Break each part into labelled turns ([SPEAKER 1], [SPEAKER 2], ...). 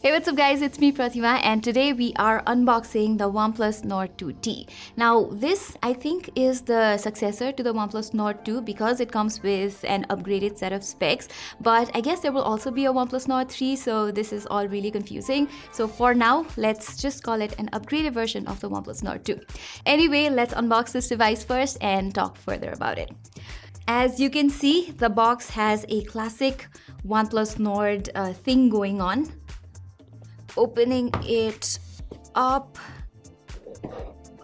[SPEAKER 1] Hey, what's up guys, it's me Pratima and today we are unboxing the OnePlus Nord 2T. Now this I think is the successor to the OnePlus Nord 2 because it comes with an upgraded set of specs, but I guess there will also be a OnePlus Nord 3, so this is all really confusing. So for now, let's just call it an upgraded version of the OnePlus Nord 2. Anyway, let's unbox this device first and talk further about it. As you can see, the box has a classic OnePlus Nord thing going on. Opening it up,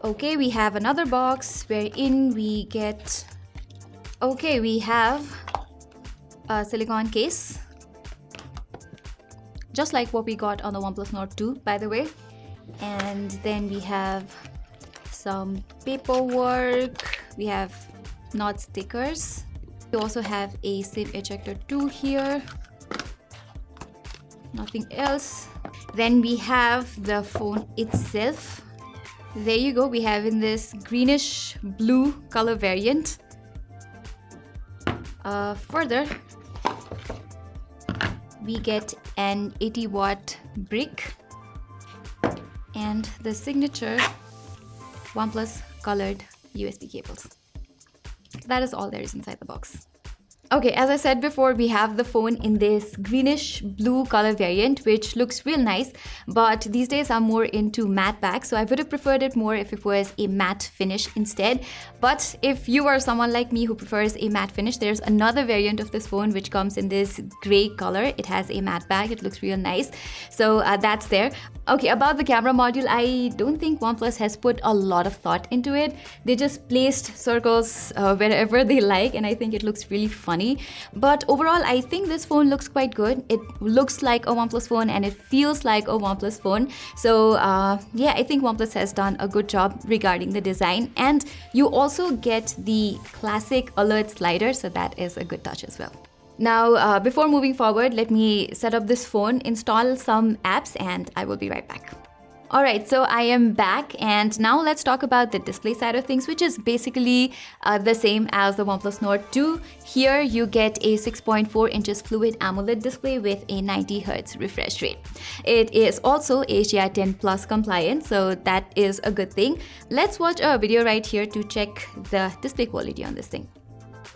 [SPEAKER 1] okay, we have another box wherein we get, we have a silicone case, just like what we got on the OnePlus Nord 2, by the way. And then we have some paperwork, we have Nord stickers. We also have a SIM ejector tool here. Nothing else. Then we have the phone itself. There you go, we have in this greenish blue color variant. Further, we get an 80-watt brick and the signature OnePlus colored USB cables. So that is all there is inside the box. Okay, as I said before, we have the phone in this greenish blue color variant, which looks real nice, but these days I'm more into matte back, so I would have preferred it more if it was a matte finish instead. But if you are someone like me who prefers a matte finish, there's another variant of this phone which comes in this gray color. It has a matte back, it looks real nice, so that's there. Okay, about the camera module, I don't think OnePlus has put a lot of thought into it. They just placed circles wherever they like, and I think it looks really funny. But overall, I think this phone looks quite good. It looks like a OnePlus phone and it feels like a OnePlus phone. So yeah, I think OnePlus has done a good job regarding the design. And you also get the classic alert slider, so that is a good touch as well. Now, before moving forward, let me set up this phone, install some apps, and I will be right back. Alright, so I am back and now let's talk about the display side of things, which is basically the same as the OnePlus Nord 2. Here you get a 6.4 inches fluid AMOLED display with a 90 Hz refresh rate. It is also HDR10 Plus compliant, so that is a good thing. Let's watch a video right here to check the display quality on this thing.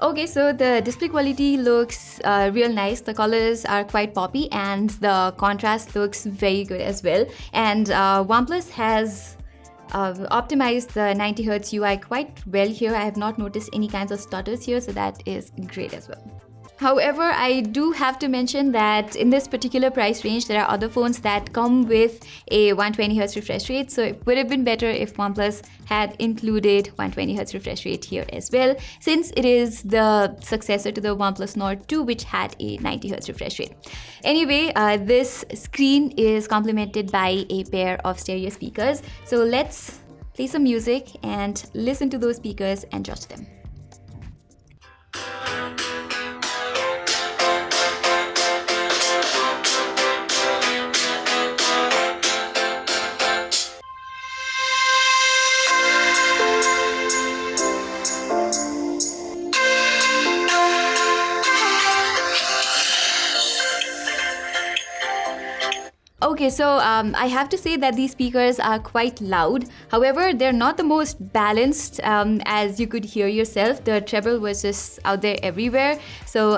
[SPEAKER 1] Okay, so the display quality looks real nice. The colors are quite poppy and the contrast looks very good as well. And OnePlus has optimized the 90 Hz UI quite well here. I have not noticed any kinds of stutters here, so that is great as well. However, I do have to mention that in this particular price range, there are other phones that come with a 120 Hz refresh rate. So it would have been better if OnePlus had included 120 Hz refresh rate here as well, since it is the successor to the OnePlus Nord 2, which had a 90 Hz refresh rate. Anyway, this screen is complemented by a pair of stereo speakers. So let's play some music and listen to those speakers and judge them. Okay, so I have to say that these speakers are quite loud. However, they're not the most balanced, as you could hear yourself. The treble was just out there everywhere. So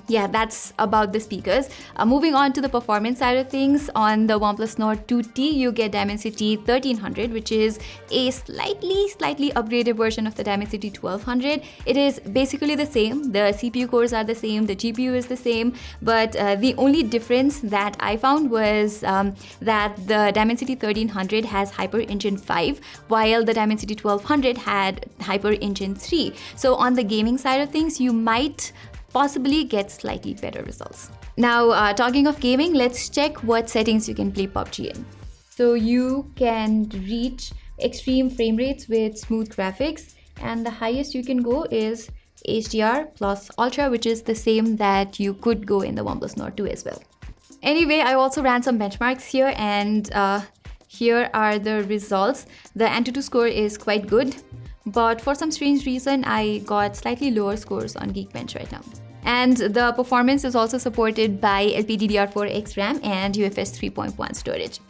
[SPEAKER 1] yeah, that's about the speakers. Moving on to the performance side of things, on the OnePlus Nord 2T, you get Dimensity 1300, which is a slightly upgraded version of the Dimensity 1200. It is basically the same. The CPU cores are the same, the GPU is the same, but the only difference that I found was that the Dimensity 1300 has Hyper Engine 5, while the Dimensity 1200 had Hyper Engine 3. So on the gaming side of things, you might possibly get slightly better results. Now, talking of gaming, let's check what settings you can play PUBG in. So you can reach extreme frame rates with smooth graphics, and the highest you can go is HDR plus Ultra, which is the same that you could go in the OnePlus Nord 2 as well. Anyway, I also ran some benchmarks here, and here are the results. The Antutu score is quite good, but for some strange reason, I got slightly lower scores on Geekbench right now. And the performance is also supported by LPDDR4X RAM and UFS 3.1 storage.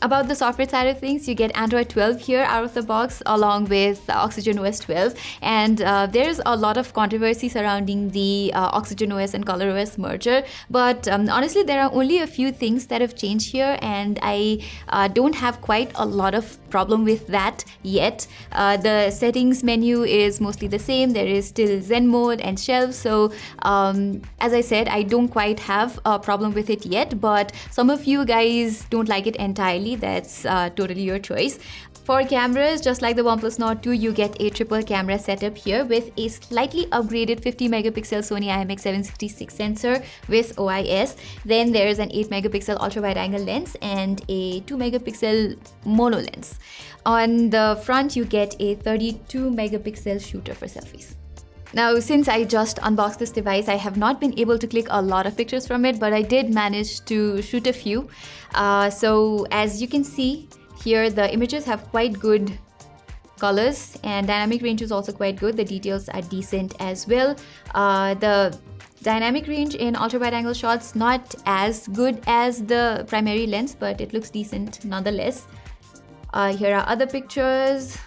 [SPEAKER 1] About the software side of things, you get Android 12 here out of the box along with Oxygen OS 12. And there's a lot of controversy surrounding the Oxygen OS and ColorOS merger. But honestly, there are only a few things that have changed here, and I don't have quite a lot of problem with that yet. The settings menu is mostly the same. There is still Zen mode and shelves. So as I said, I don't quite have a problem with it yet, but some of you guys don't like it entirely. That's totally your choice. For cameras, just like the OnePlus Nord 2, you get a triple camera setup here with a slightly upgraded 50 megapixel Sony IMX766 sensor with OIS. Then there's an 8 megapixel ultra wide angle lens and a 2 megapixel mono lens. On the front, you get a 32 megapixel shooter for selfies. Now, since I just unboxed this device, I have not been able to click a lot of pictures from it, but I did manage to shoot a few. So as you can see, here the images have quite good colors and dynamic range is also quite good. The details are decent as well. The dynamic range in ultra wide angle shots not as good as the primary lens, but it looks decent nonetheless. Here are other pictures.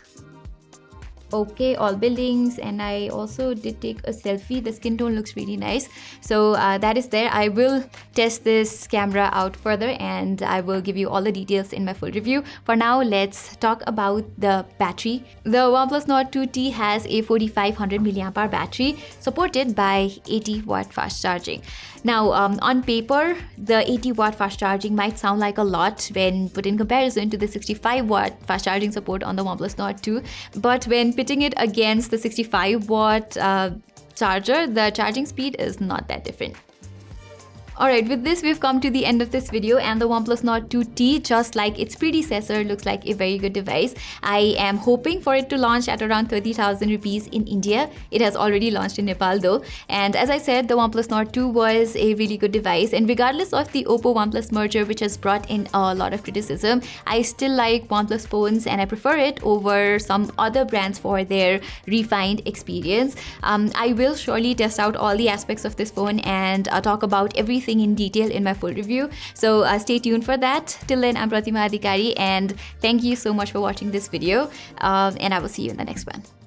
[SPEAKER 1] Okay, all buildings, and I also did take a selfie. The skin tone looks really nice, so that is there. I will test this camera out further and I will give you all the details in my full review. For now, let's talk about the battery. The OnePlus Nord 2T has a 4500 mAh battery supported by 80 watt fast charging. Now on paper, the 80 watt fast charging might sound like a lot when put in comparison to the 65 watt fast charging support on the OnePlus Nord 2, but when pitting it against the 65 watt charger, the charging speed is not that different. Alright, with this we've come to the end of this video, and the OnePlus Nord 2T, just like its predecessor, looks like a very good device. I am hoping for it to launch at around 30,000 rupees in India. It has already launched in Nepal though. And as I said, the OnePlus Nord 2 was a really good device, and regardless of the Oppo OnePlus merger, which has brought in a lot of criticism, I still like OnePlus phones and I prefer it over some other brands for their refined experience. I will surely test out all the aspects of this phone and talk about everything in detail in my full review, so stay tuned for that. Till then, I'm Pratima, and thank you so much for watching this video, and I will see you in the next one.